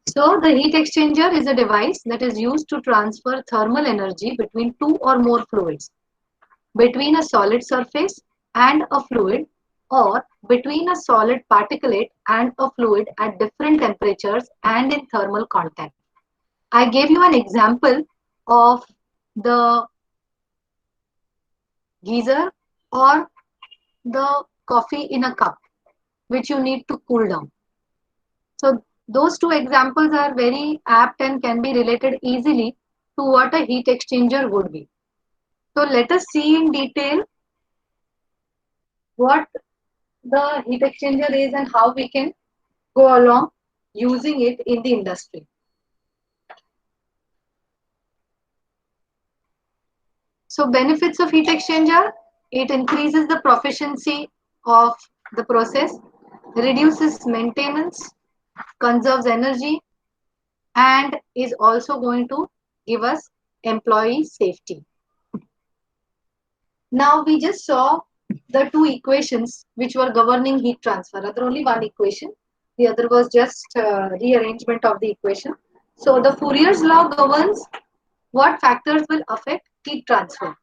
So the heat exchanger is a device that is used to transfer thermal energy between two or more fluids, between a solid surface and a fluid, or between a solid particulate and a fluid at different temperatures and in thermal contact. I gave you an example of the geyser or the coffee in a cup, which you need to cool down. So those two examples are very apt and can be related easily to what a heat exchanger would be. So let us see in detail what the heat exchanger is and how we can go along using it in the industry. So benefits of heat exchanger: it increases the proficiency of the process, reduces maintenance, conserves energy, and is also going to give us employee safety. Now we just saw the two equations which were governing heat transfer. There only one equation. The other was just rearrangement of the equation. So the Fourier's law governs what factors will affect heat transfer.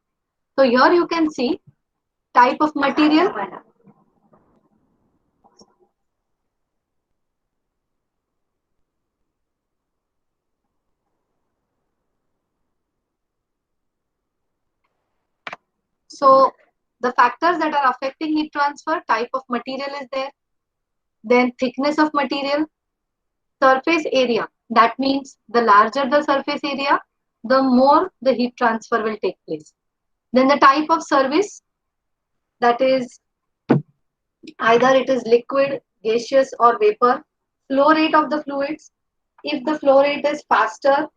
So here you can see type of material, so the factors that are affecting heat transfer: type of material is there, then thickness of material, surface area. That means the larger the surface area, the more the heat transfer will take place. Then the type of service, that is either it is liquid, gaseous or vapor. Flow rate of the fluids. If the flow rate is faster,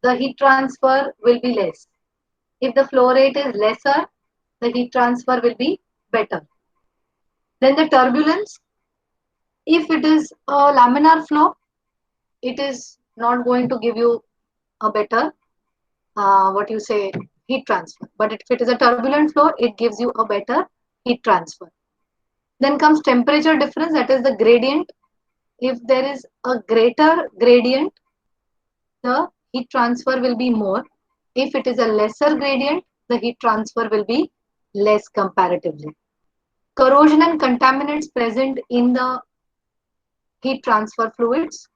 the heat transfer will be less. If the flow rate is lesser, the heat transfer will be better. Then the turbulence. If it is a laminar flow, it is not going to give you a better, what you say, heat transfer. But if it is a turbulent flow, it gives you a better heat transfer. Then comes temperature difference, that is the gradient. If there is a greater gradient, the heat transfer will be more. If it is a lesser gradient, the heat transfer will be less comparatively. Corrosion and contaminants present in the heat transfer fluids.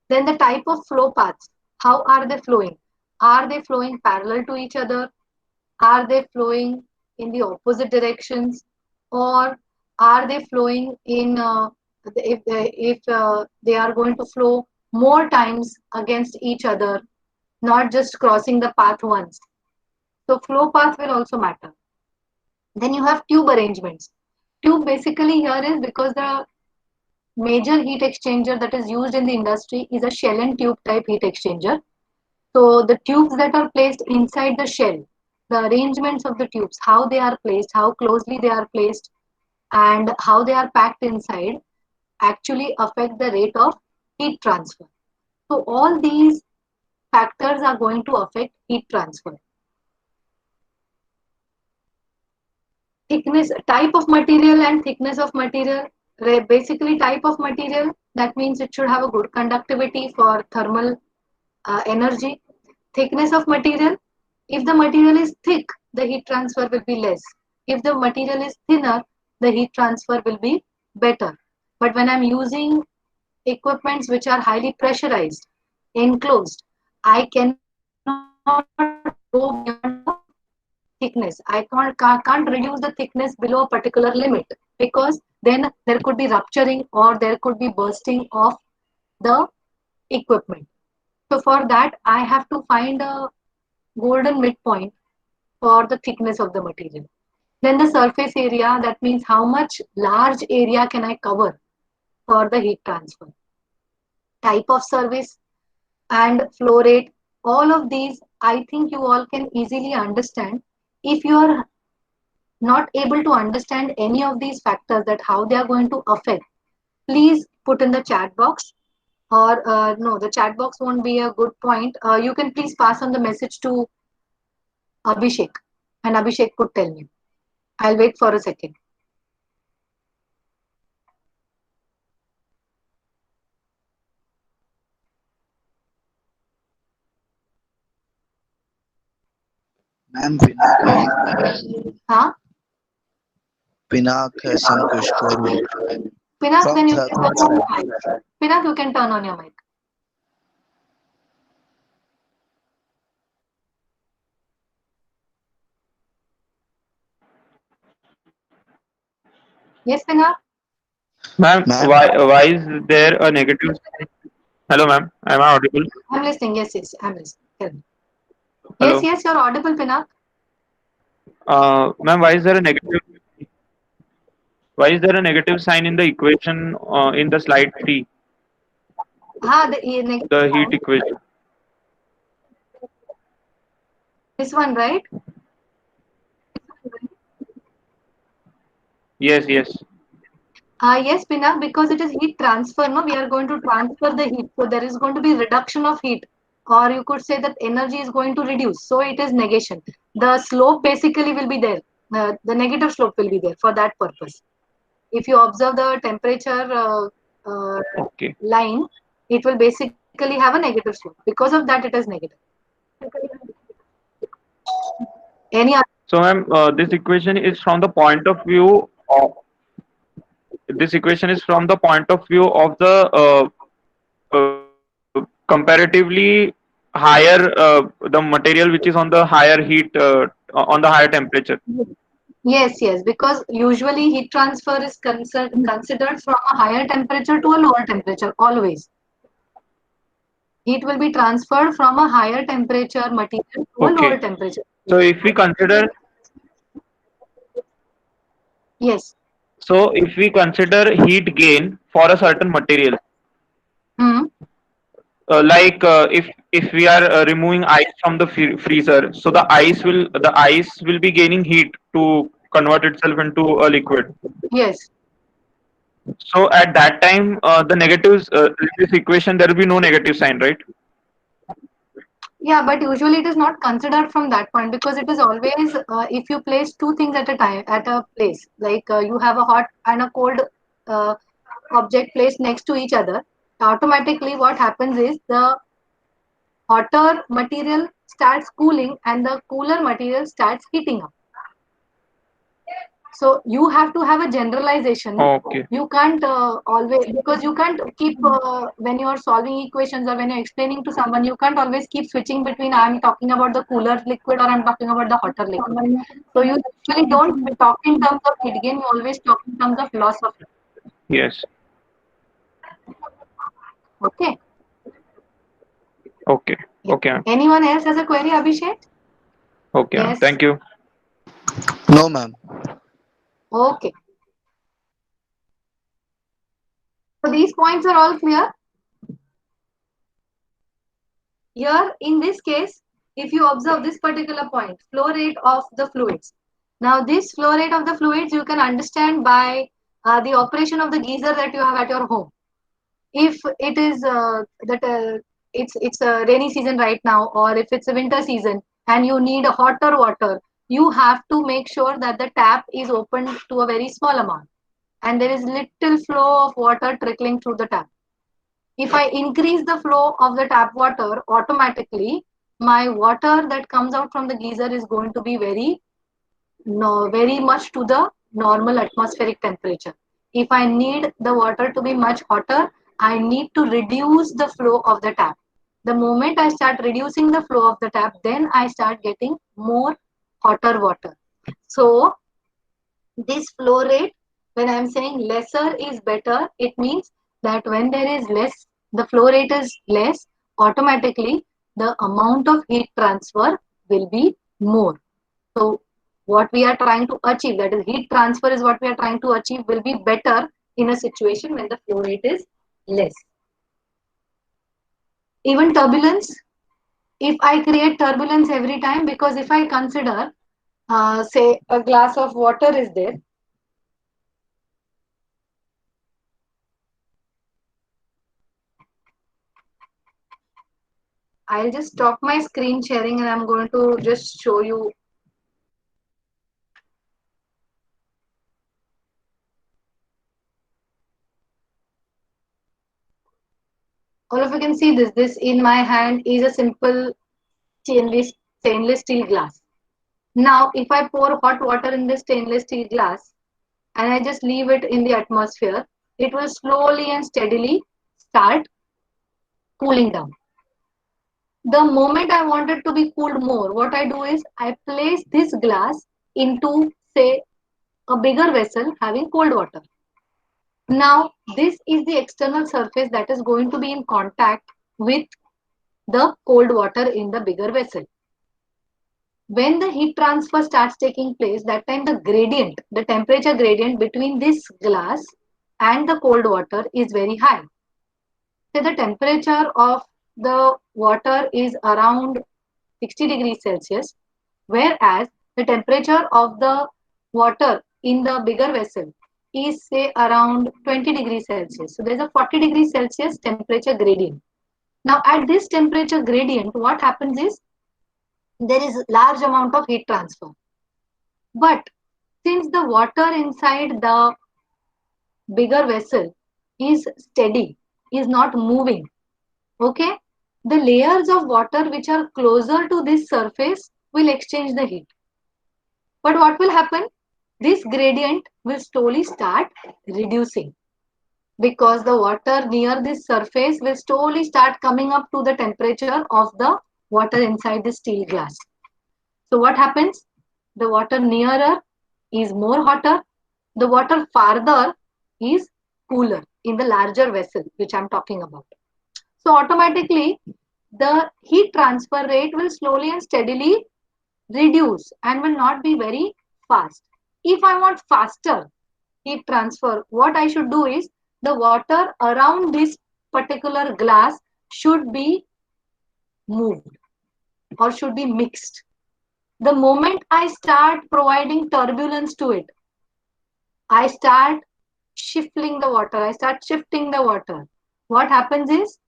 Then the type of flow paths. How are they flowing? Are they flowing parallel to each other? Are they flowing in the opposite directions? Or are they flowing in, if they are going to flow more times against each other, not just crossing the path once? So flow path will also matter. Then you have tube arrangements. Tube basically here is because the major heat exchanger that is used in the industry is a shell and tube type heat exchanger. So the tubes that are placed inside the shell, the arrangements of the tubes, how they are placed, how closely they are placed, and how they are packed inside actually affect the rate of heat transfer. So all these factors are going to affect heat transfer. Thickness, type of material and thickness of material. Basically type of material, that means it should have a good conductivity for thermal energy. Thickness of material, if the material is thick, the heat transfer will be less. If the material is thinner, the heat transfer will be better. But when I'm using equipments which are highly pressurized, enclosed, I cannot go beyond the thickness. I can't reduce the thickness below a particular limit, because then there could be rupturing or there could be bursting of the equipment. So for that, I have to find a golden midpoint for the thickness of the material. Then the surface area, that means how much large area can I cover for the heat transfer. Type of service and flow rate, all of these I think you all can easily understand. If you are not able to understand any of these factors, that how they are going to affect, please put in the chat box. Or no, the chat box won't be a good point. You can please pass on the message to Abhishek, and Abhishek could tell me. I'll wait for a second. Ma'am Pinak है, Huh? Pinaka है Sankush Kori Pinak, from then you can turn Third on your side. mic. Pinak, you can turn on your mic. Yes, Pinak? Ma'am, Ma'am, why is there a negative sign? Hello, ma'am. Am I audible? I'm listening. Yes, yes, I'm listening. Tell me. Yes, Hello. yes, you're audible, Pinak. Ma'am, why is there a negative sign in the equation in the slide 3, The negative the heat sign. equation? This one, right? Yes, yes. Yes, Pinak, because it is heat transfer, no? We are going to transfer the heat. So there is going to be reduction of heat. Or you could say that energy is going to reduce. So it is negation. The slope basically will be there. The negative slope will be there for that purpose. If you observe the temperature uh, Okay. line, it will basically have a negative slope. Because of that, it is negative. Any other? So, ma'am, this equation is from the point of view of this equation is from the point of view of the comparatively higher the material which is on the higher heat on the higher temperature. Yes, yes, because usually heat transfer is considered from a higher temperature to a lower temperature, always. Heat will be transferred from a higher temperature material to a lower Okay. temperature. So if we consider Yes. if we consider heat gain for a certain material, Hmm. like if we are removing ice from the freezer, so the ice will be gaining heat to convert itself into a liquid. Yes. So at that time, the negatives in this equation there will be no negative sign, right? Yeah, but usually it is not considered from that point because it is always if you place two things at a time at a place, like you have a hot and a cold uh, object placed next to each other, automatically what happens is the hotter material starts cooling and the cooler material starts heating up. So you have to have a generalization. Okay. You can't always, because you can't keep when you are solving equations or when you're explaining to someone, you can't always keep switching between I'm talking about the cooler liquid or I'm talking about the hotter liquid. So you usually don't talk in terms of heat gain, you always talk in terms of loss of heat. Yes. Okay. Okay. Yeah. Okay, ma'am. Anyone else has a query, Abhishek? Okay, ma'am. Yes. Thank you. no ma'am. Okay. So these points are all clear. Here, in this case, if you observe this particular point, flow rate of the fluids. Now, this flow rate of the fluids you can understand by the operation of the geyser that you have at your home. If it is that it's a rainy season right now, or if it's a winter season and you need a hotter water, you have to make sure that the tap is opened to a very small amount and there is little flow of water trickling through the tap. If I increase the flow of the tap water, automatically my water that comes out from the geyser is going to be very no, very much to the normal atmospheric temperature. If I need the water to be much hotter, I need to reduce the flow of the tap. The moment I start reducing the flow of the tap, then I start getting more hotter water. So this flow rate, when I'm saying lesser is better, it means that when there is less, the flow rate is less, automatically the amount of heat transfer will be more. So what we are trying to achieve, that is heat transfer is what we are trying to achieve, will be better in a situation when the flow rate is less. Even turbulence, if I create turbulence every time, because if I consider say a glass of water is there. I'll just stop my screen sharing and I'm going to just show you. All of you can see this. This in my hand is a simple stainless steel glass. Now, if I pour hot water in the stainless steel glass and I just leave it in the atmosphere, it will slowly and steadily start cooling down. The moment I want it to be cooled more, what I do is I place this glass into, say, a bigger vessel having cold water. Now, this is the external surface that is going to be in contact with the cold water in the bigger vessel. When the heat transfer starts taking place, that time the gradient, the temperature gradient between this glass and the cold water is very high. So the temperature of the water is around 60 degrees Celsius, whereas the temperature of the water in the bigger vessel is say around 20 degrees Celsius. So there's a 40 degrees Celsius temperature gradient. Now at this temperature gradient, what happens is there is large amount of heat transfer. But since the water inside the bigger vessel is steady, is not moving, okay, the layers of water which are closer to this surface will exchange the heat. But what will happen? This gradient will slowly start reducing because the water near this surface will slowly start coming up to the temperature of the water inside the steel glass. So what happens? The water nearer is more hotter. The water farther is cooler in the larger vessel which I'm talking about. So automatically the heat transfer rate will slowly and steadily reduce and will not be very fast. If I want faster heat transfer, what I should do is the water around this particular glass should be moved or should be mixed. The moment I start providing turbulence to it, I start shifting the water, I start shifting the water. What happens is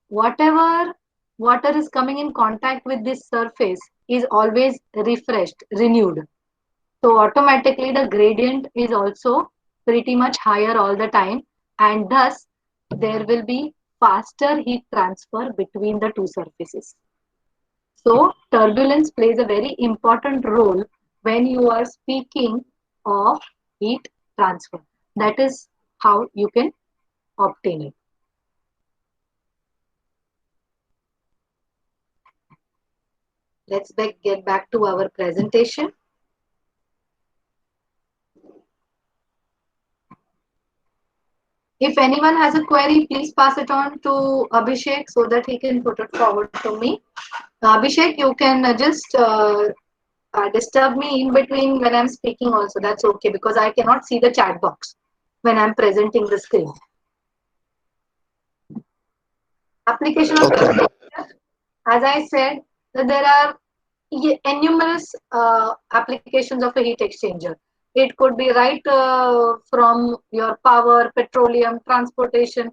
whatever water is coming in contact with this surface is always refreshed, renewed. So automatically the gradient is also pretty much higher all the time, and thus there will be faster heat transfer between the two surfaces. So turbulence plays a very important role when you are speaking of heat transfer. That is how you can obtain it. Let's get back to our presentation. If anyone has a query, please pass it on to Abhishek so that he can put it forward to me. Abhishek, you can just disturb me in between when I'm speaking also. That's okay because I cannot see the chat box when I'm presenting the screen. Application of Okay. as I said, that there are numerous applications of a heat exchanger. It could be right from your power, petroleum, transportation,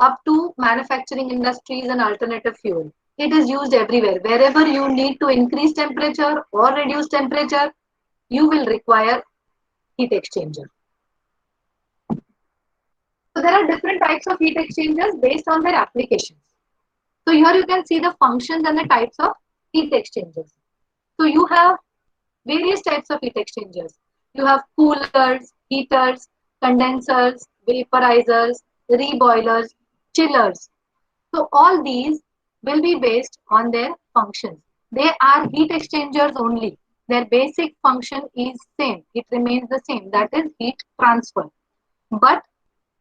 up to manufacturing industries and alternative fuel. It is used everywhere. Wherever you need to increase temperature or reduce temperature, you will require heat exchanger. So there are different types of heat exchangers based on their applications. So here you can see the functions and the types of heat exchangers. So you have various types of heat exchangers. You have coolers, heaters, condensers, vaporizers, reboilers, chillers. So all these will be based on their functions. They are heat exchangers only. Their basic function is same. It remains the same. That is heat transfer. But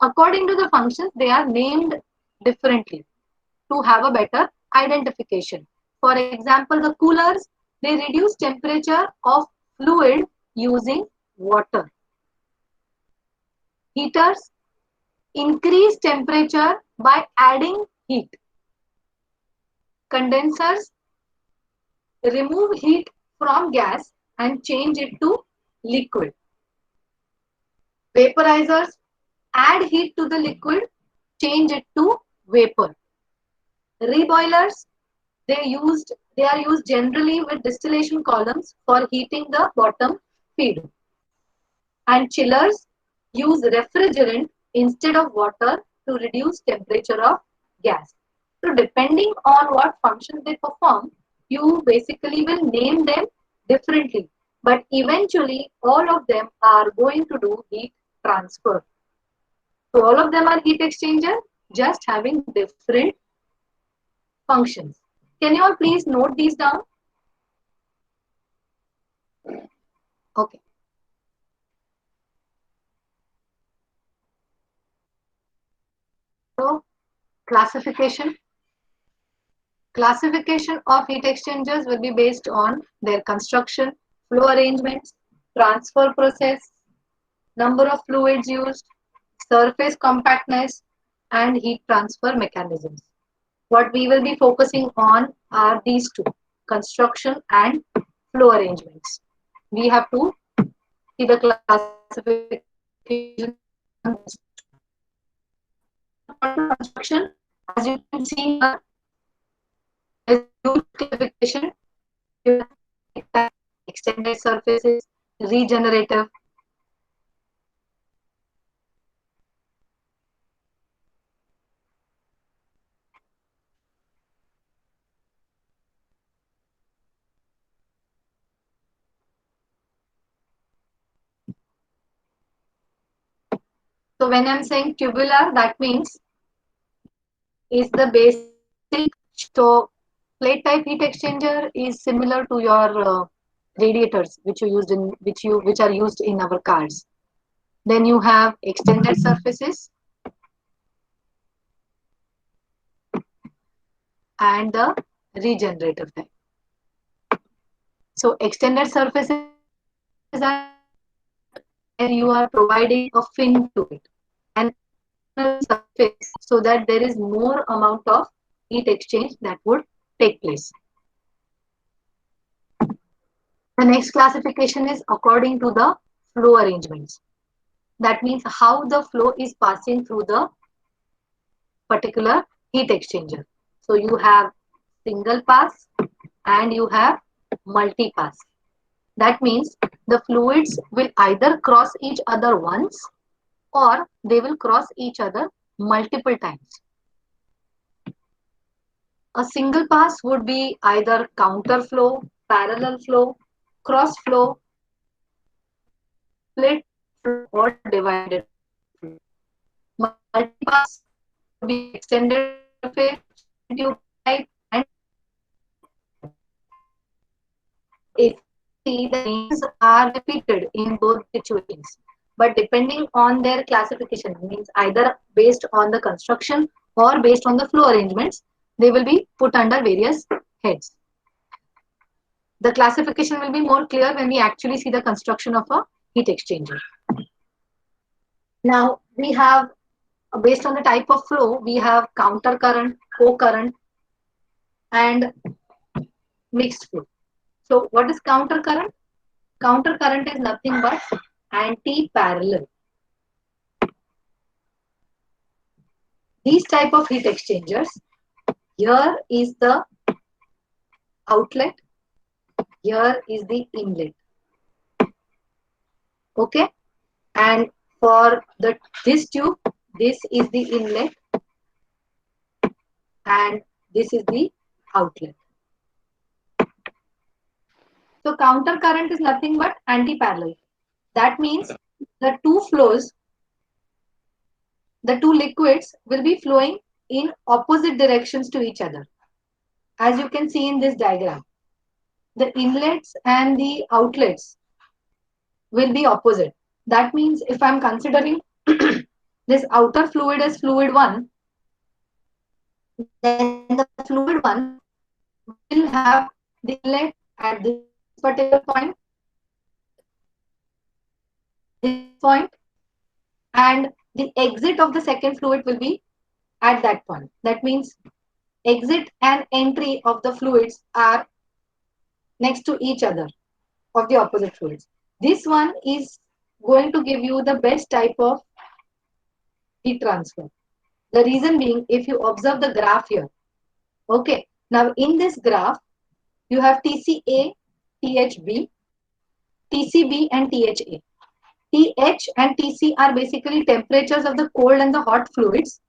according to the functions, they are named differently to have a better identification. For example, the coolers, they reduce temperature of fluid using water. Heaters increase temperature by adding heat. Condensers remove heat from gas and change it to liquid. Vaporizers add heat to the liquid, change it to vapor. Reboilers, they are used generally with distillation columns for heating the bottom feed. And chillers use refrigerant instead of water to reduce temperature of gas. So depending on what functions they perform, you basically will name them differently, but eventually all of them are going to do heat transfer. So all of them are heat exchanger, just having different functions. Can you all please note these down? Okay. So classification. Classification of heat exchangers will be based on their construction, flow arrangements, transfer process, number of fluids used, surface compactness, and heat transfer mechanisms. What we will be focusing on are these two, construction and flow arrangements. We have to see the classification construction. As you can see here, there is huge classification. You have extended surfaces, regenerative. So when I'm saying tubular, that means is the basic. So plate type heat exchanger is similar to your radiators, which you used in which are used in our cars. Then you have extended surfaces and the regenerative type. So extended surfaces are where you are providing a fin to it and surface so that there is more amount of heat exchange that would take place. The next classification is according to the flow arrangements. That means how the flow is passing through the particular heat exchanger. So you have single pass and you have multi pass. That means the fluids will either cross each other once or they will cross each other multiple times. A single pass would be either counter flow, parallel flow, cross flow, split flow, or divided flow. Multi-pass would be extended surface, tube type, and if see the names are repeated in both situations, but depending on their classification, means either based on the construction or based on the flow arrangements, they will be put under various heads. The classification will be more clear when we actually see the construction of a heat exchanger. Now we have, based on the type of flow, we have counter current, co-current, and mixed flow. So what is counter current? Counter current is nothing but anti-parallel. These type of heat exchangers, here is the outlet, here is the inlet. Okay, and for this tube, this is the inlet and this is the outlet. So counter current is nothing but anti-parallel. That means the two flows, the two liquids will be flowing in opposite directions to each other. As you can see in this diagram, the inlets and the outlets will be opposite. That means if I'm considering this outer fluid as fluid 1, then the fluid 1 will have the inlet at this particular point, and the exit of the second fluid will be at that point. That means exit and entry of the fluids are next to each other of the opposite fluids. This one is going to give you the best type of heat transfer. The reason being, if you observe the graph here, okay, now in this graph, you have TCA, THB, TCB and THA. TH and TC are basically temperatures of the cold and the hot fluids,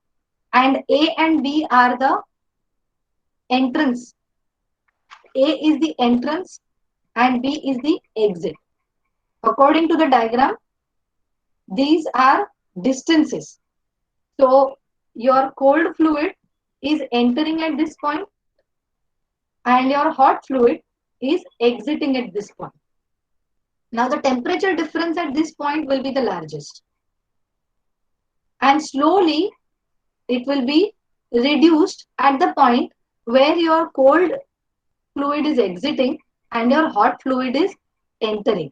and A and B are the entrance. A is the entrance and B is the exit. According to the diagram, these are distances. So your cold fluid is entering at this point and your hot fluid is exiting at this point. Now the temperature difference at this point will be the largest. And slowly it will be reduced at the point where your cold fluid is exiting and your hot fluid is entering.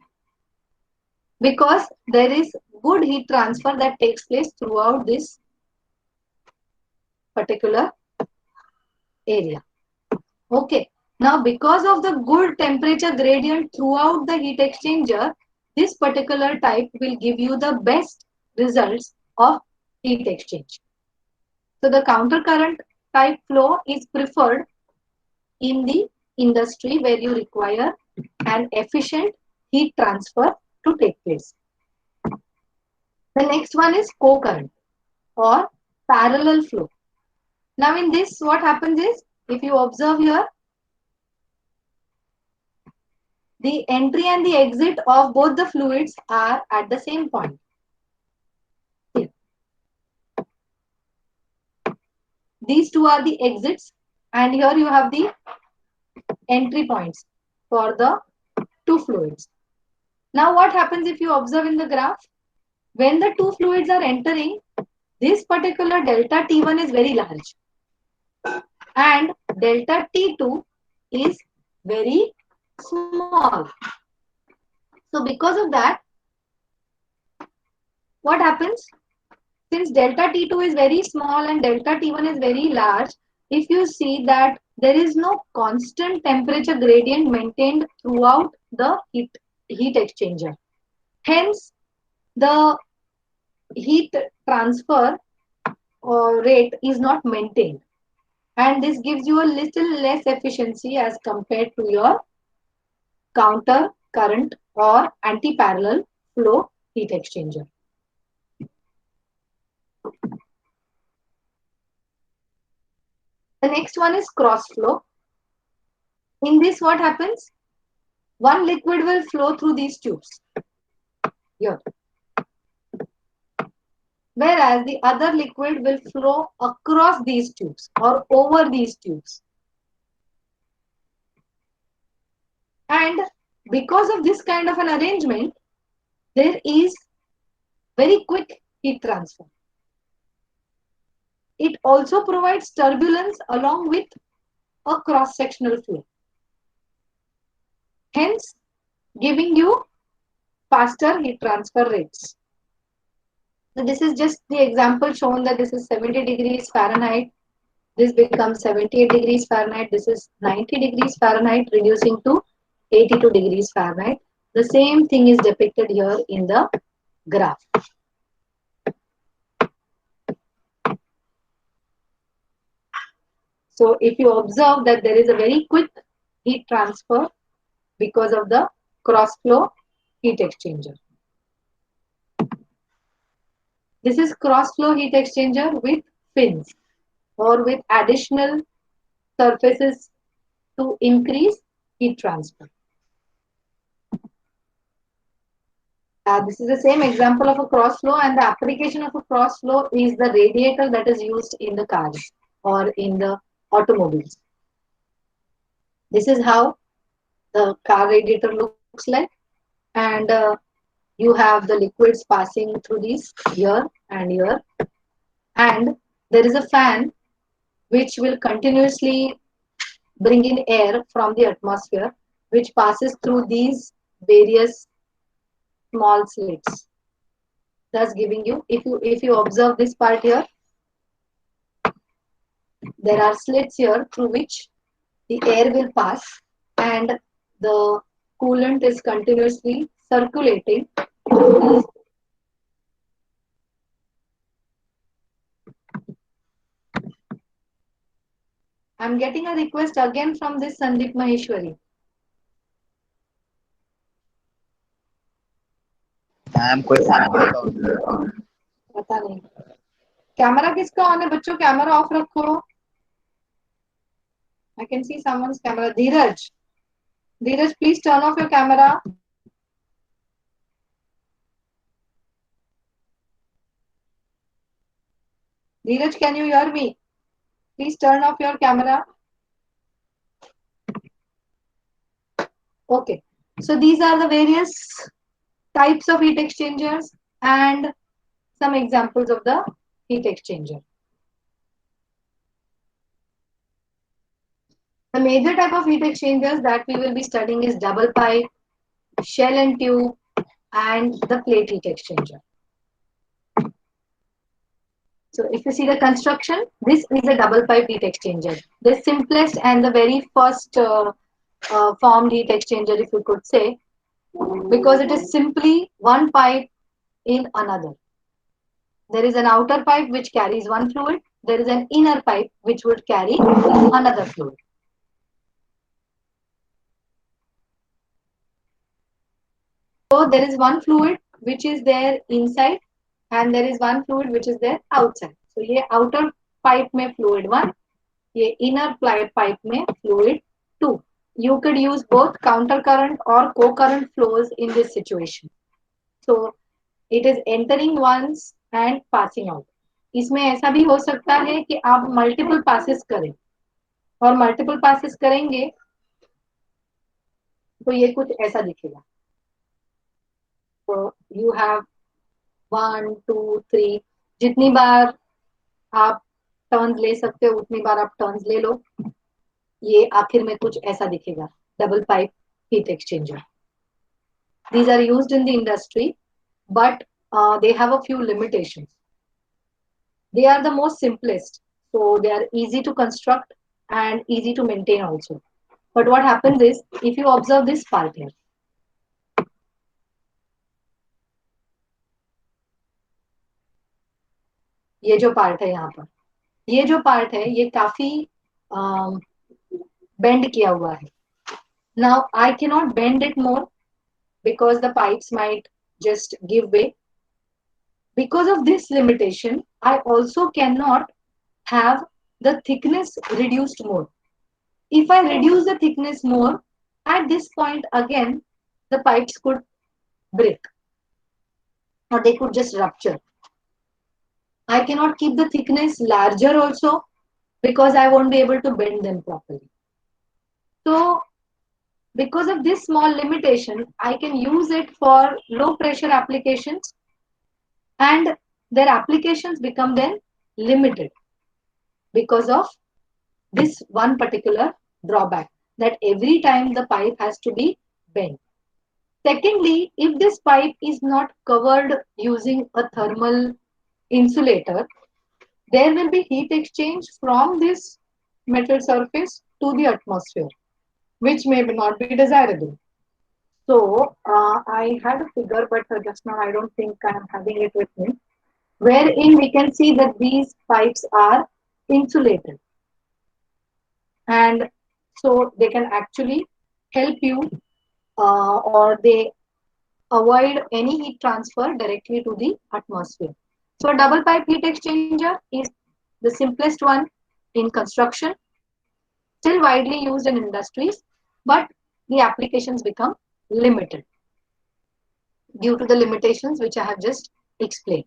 Because there is good heat transfer that takes place throughout this particular area. Okay. Now, because of the good temperature gradient throughout the heat exchanger, this particular type will give you the best results of heat exchange. So, the counter current type flow is preferred in the industry where you require an efficient heat transfer to take place. The next one is co-current or parallel flow. Now, in this, what happens is, if you observe here, the entry and the exit of both the fluids are at the same point. Here. These two are the exits, and here you have the entry points for the two fluids. Now, what happens if you observe in the graph? When the two fluids are entering, this particular delta T1 is very large, and delta T2 is very small. So, because of that, what happens? Since delta T2 is very small and delta T1 is very large, if you see that there is no constant temperature gradient maintained throughout the heat exchanger. Hence, the heat transfer rate is not maintained. And this gives you a little less efficiency as compared to your counter current or anti-parallel flow heat exchanger. The next one is cross flow. In this, what happens? One liquid will flow through these tubes here, whereas the other liquid will flow across these tubes or over these tubes. And because of this kind of an arrangement, there is very quick heat transfer. It also provides turbulence along with a cross-sectional flow, hence giving you faster heat transfer rates. So this is just the example shown that this is 70 degrees Fahrenheit. This becomes 78 degrees Fahrenheit. This is 90 degrees Fahrenheit reducing to 82 degrees Fahrenheit. The same thing is depicted here in the graph. So if you observe that there is a very quick heat transfer because of the cross flow heat exchanger. This is cross flow heat exchanger with fins or with additional surfaces to increase heat transfer. This is the same example of a cross flow, and the application of a cross flow is the radiator that is used in the cars or in the automobiles. This is how the car radiator looks like, and you have the liquids passing through these here and here, and there is a fan which will continuously bring in air from the atmosphere, which passes through these various small slits, thus giving you, if you observe this part here, there are slits here through which the air will pass and the coolant is continuously circulating. I'm getting a request again from this Sandeep Maheshwari. Ma'am कोई पता नहीं camera किसका on है बच्चों, camera off रखो. I can see someone's camera. Dheeraj, Dheeraj, please turn off your camera. Dheeraj, can you hear me? Please turn off your camera. Okay. So these are the various types of heat exchangers and some examples of the heat exchanger. The major type of heat exchangers that we will be studying is double pipe, shell and tube, and the plate heat exchanger. So if you see the construction, this is a double pipe heat exchanger. The simplest and the very first formed heat exchanger, if you could say, because it is simply one pipe in another. There is an outer pipe which carries one fluid. There is an inner pipe which would carry another fluid. So there is one fluid which is there inside and there is one fluid which is there outside. So ये outer pipe में fluid 1, ये inner pipe में fluid 2. You could use both counter current or co-current flows in this situation. So it is entering once and passing out. इसमें ऐसा भी हो सकता है कि आप मल्टीपल पासेस करें और मल्टीपल पासेस करेंगे तो ये कुछ ऐसा दिखेगा. So you have 1, 2, 3. जितनी बार आप टर्न्स ले सकते हो उतनी बार आप टर्न्स ले लो. ये आखिर में कुछ ऐसा दिखेगा. Double pipe heat exchanger. These are used in the industry, but they have a few limitations. They are the most simplest, so they are easy to construct and easy to maintain also. But what happens is, if you observe this part here, ये जो part है यहाँ पर, ये जो part है ये काफी बेंड किया हुआ है. Now I cannot bend it more because the pipes might just give way. Because of this limitation, I also cannot have the thickness reduced more. If I reduce the thickness more, at this point again, the pipes could break or they could just rupture. I cannot keep the thickness larger also because I won't be able to bend them properly. So because of this small limitation, I can use it for low pressure applications and their applications become then limited because of this one particular drawback that every time the pipe has to be bent. Secondly, if this pipe is not covered using a thermal insulator, there will be heat exchange from this metal surface to the atmosphere, which may not be desirable. So I had a figure, but just now I don't think I am having it with me, wherein we can see that these pipes are insulated. And so they can actually help you or they avoid any heat transfer directly to the atmosphere. So a double pipe heat exchanger is the simplest one in construction, still widely used in industries, but the applications become limited due to the limitations which I have just explained.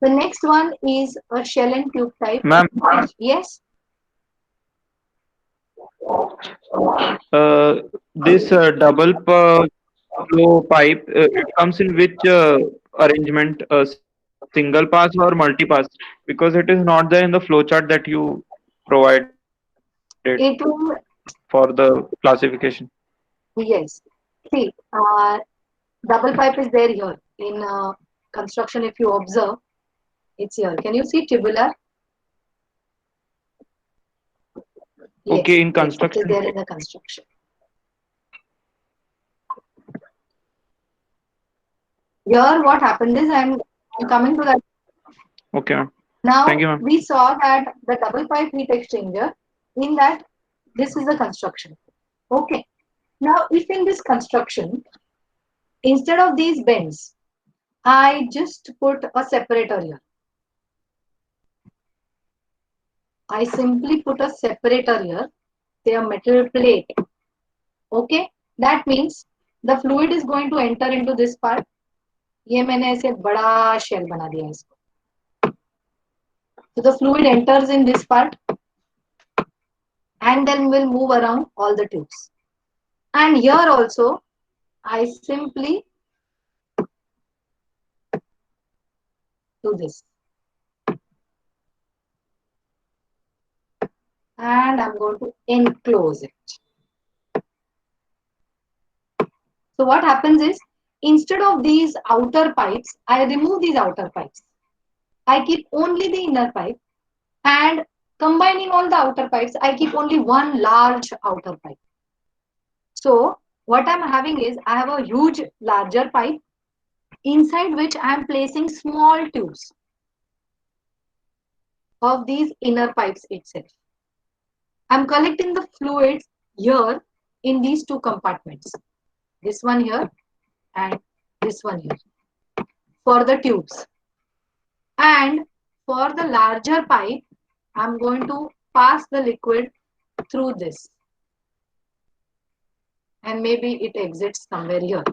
The next one is a shell and tube type. Ma'am, Yes. this flow pipe, it comes in which arrangement, single pass or multi pass? Because it is not there in the flow chart that you provided It will, for the classification. yes. See, double pipe is there here in construction. If you observe, it's here. Can you see tubular? Yes, Okay, in yes, it is construction. there in the construction. Here, what happened is I'm coming to that. Okay, ma'am. Now Thank you, ma'am. we saw that the double pipe heat exchanger, in that this is the construction. Okay. Now, if in this construction, instead of these bends, I just put a separator here. I simply put a separator here, say a metal plate, Okay, that means the fluid is going to enter into this part. ये मैंने ऐसे बड़ा shell बना दिया इसको. So the fluid enters in this part and then will move around all the tubes. And here also, I simply do this. And I'm going to enclose it. So what happens is, instead of these outer pipes, I remove these outer pipes. I keep only the inner pipe, and combining all the outer pipes, I keep only one large outer pipe. So what I'm having is, I have a huge larger pipe inside which I am placing small tubes of these inner pipes itself. I'm collecting the fluids here in these two compartments. This one here and this one here for the tubes. And for the larger pipe, I'm going to pass the liquid through this. And maybe it exits somewhere here.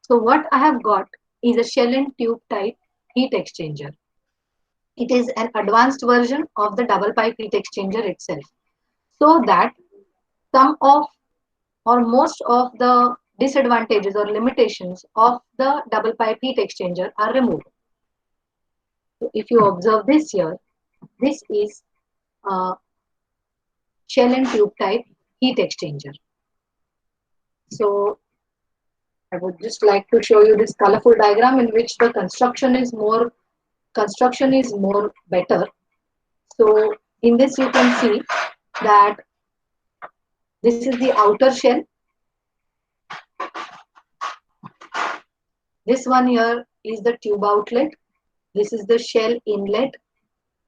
So what I have got is a shell and tube type heat exchanger. It is an advanced version of the double pipe heat exchanger itself, so that some of or most of the disadvantages or limitations of the double pipe heat exchanger are removed. So if you observe this here, this is a shell and tube type heat exchanger. So I would just like to show you this colorful diagram in which the construction is more better. So in this you can see that this is the outer shell. This one here is the tube outlet. This is the shell inlet.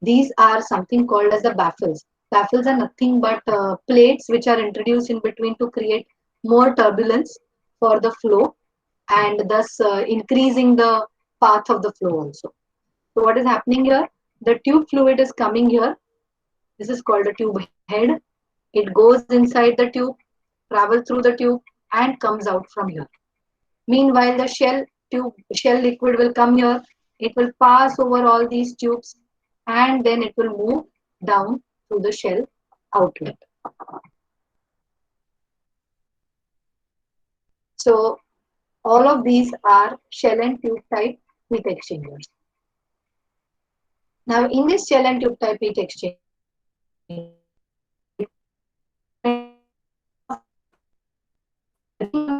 These are something called as the baffles. Baffles are nothing but plates which are introduced in between to create more turbulence for the flow, and thus increasing the path of the flow also. So what is happening here? The tube fluid is coming here. This is called a tube head. It goes inside the tube, travels through the tube, and comes out from here. Meanwhile, the shell liquid will come here. It will pass over all these tubes, and then it will move down to the shell outlet. So all of these are shell and tube type heat exchangers. Now in this shell and tube type heat exchanger, depending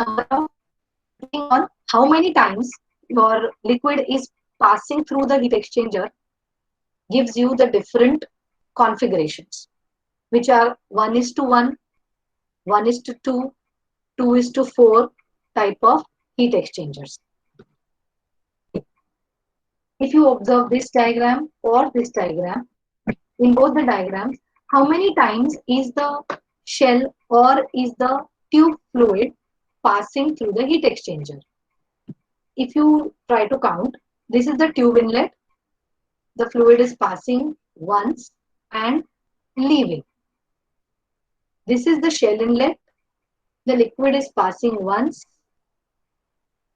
on how many times your liquid is passing through the heat exchanger gives you the different configurations, which are 1:1, 1:2, 2:4 type of heat exchangers. If you observe this diagram or this diagram, in both the diagrams, how many times is the shell or is the tube fluid passing through the heat exchanger? If you try to count, this is the tube inlet. The fluid is passing once and leaving. This is the shell inlet. The liquid is passing once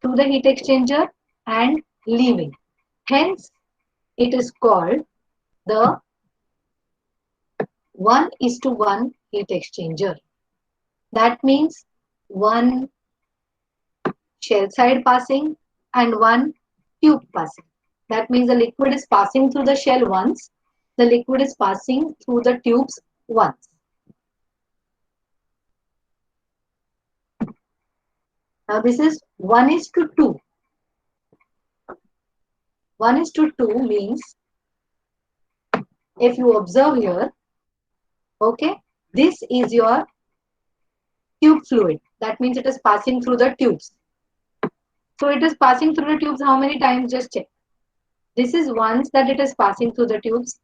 through the heat exchanger and leaving. Hence, it is called the 1:1 heat exchanger. That means one shell side passing and one tube passing. That means the liquid is passing through the shell once, the liquid is passing through the tubes once. Now this is 1:2. 1:2 means, if you observe here, okay, this is your tube fluid. That means it is passing through the tubes. So it is passing through the tubes how many times? Just check. This is once that it is passing through the tubes.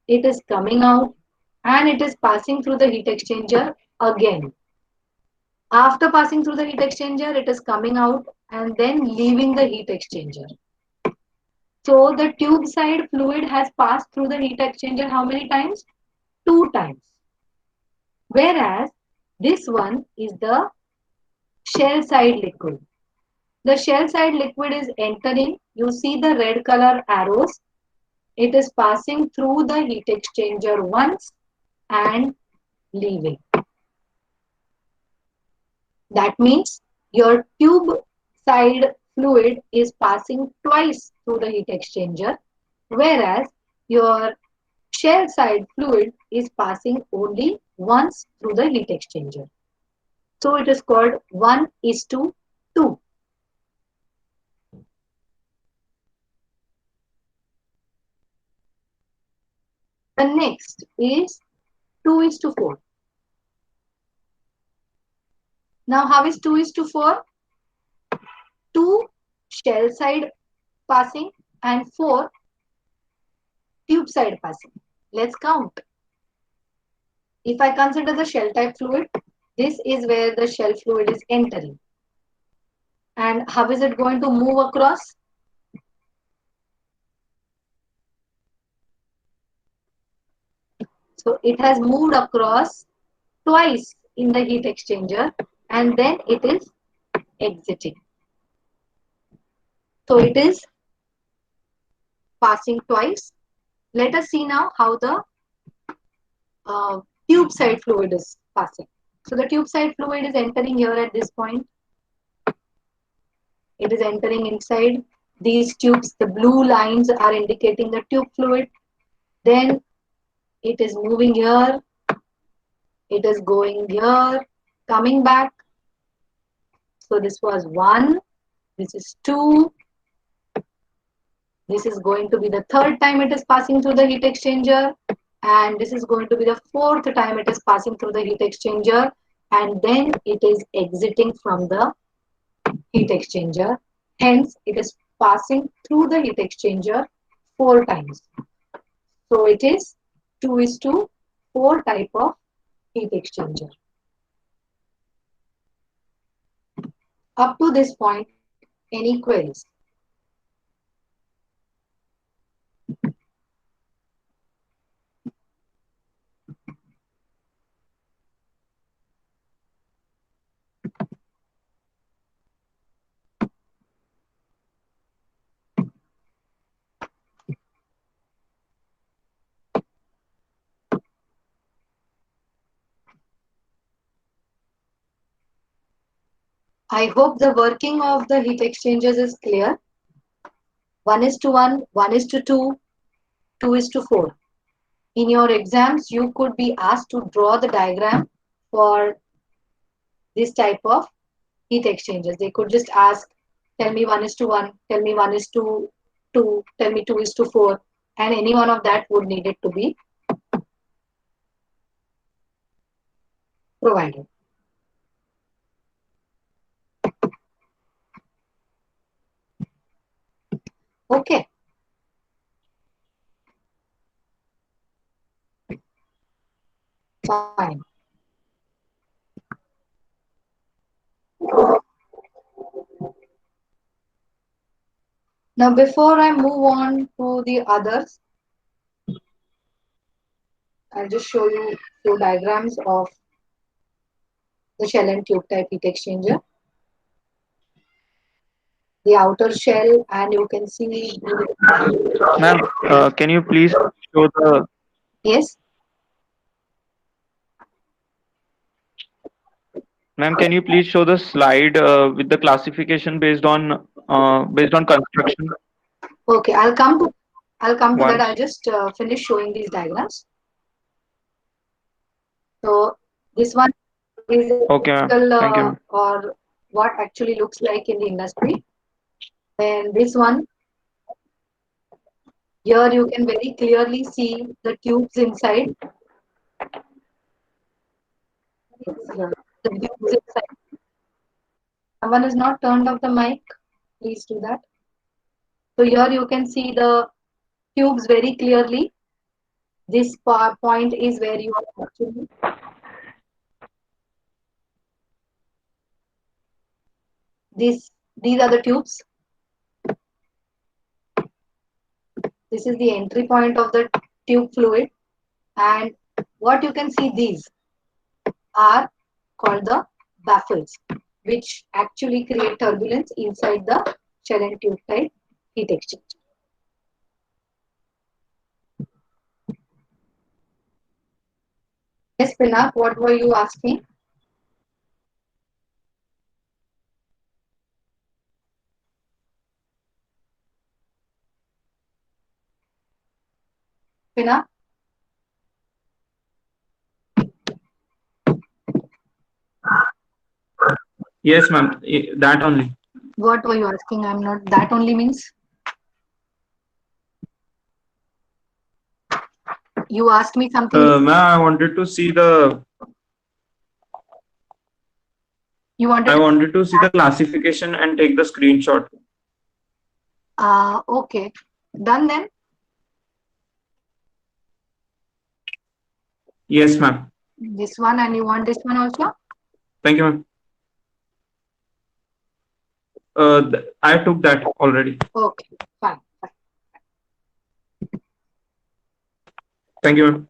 It is coming out and it is passing through the heat exchanger again. After passing through the heat exchanger, it is coming out and then leaving the heat exchanger. So the tube side fluid has passed through the heat exchanger how many times? 2 times. Whereas this one is the shell side liquid. The shell side liquid is entering. You see the red color arrows. It is passing through the heat exchanger once and leaving. That means your tube side fluid is passing twice through the heat exchanger, whereas your shell side fluid is passing only once through the heat exchanger. So it is called 1:2. The next is 2:4. Now how is 2:4? 2 shell side passing and 4 tube side passing. Let's count. If I consider the shell type fluid, this is where the shell fluid is entering. And how is it going to move across? So it has moved across twice in the heat exchanger and then it is exiting. So it is passing twice. Let us see now how the tube side fluid is passing. So the tube side fluid is entering here at this point. It is entering inside these tubes. The blue lines are indicating the tube fluid. Then it is moving here. It is going here, coming back. So this was 1. This is 2. This is going to be the third time it is passing through the heat exchanger. And this is going to be the fourth time it is passing through the heat exchanger. And then it is exiting from the heat exchanger. Hence, it is passing through the heat exchanger 4 times. So it is 2:4 type of heat exchanger. Up to this point, any queries? I hope the working of the heat exchangers is clear. 1:1, 1:2, 2:4. In your exams, you could be asked to draw the diagram for this type of heat exchangers. They could just ask, tell me 1:1, tell me 1:2, tell me 2:4, and any one of that would need it to be provided. Okay. Fine. Now, before I move on to the others, I'll just show you a few diagrams of the shell and tube type heat exchanger. The outer shell, and you can see. Ma'am, can you please show the Yes. Ma'am, can you please show the slide with the classification based on construction? Okay, I'll come to that. Once. I'll just finish showing these diagrams. So this one is Okay, ma'am. Thank you. or what actually looks like in the industry. And this one, here you can very clearly see the tubes inside. The tubes inside. Someone has not turned off the mic. Please do that. So here you can see the tubes very clearly. This point is where you are actually. These are the tubes. This is the entry point of the tube fluid. And what you can see these. are called the baffles, which actually create turbulence inside the shell and tube type heat exchanger. Yes, Pinak, what were you asking? Pinak? Yes, ma'am. That only. What were you asking? I'm not. That only means you asked me something. Ma'am, I wanted to see the. You wanted. I wanted to see the classification and take the screenshot. Okay. Done then. Yes, ma'am. This one, and you want this one also? Thank you, ma'am. I took that already. Okay, fine. Thank you, ma'am.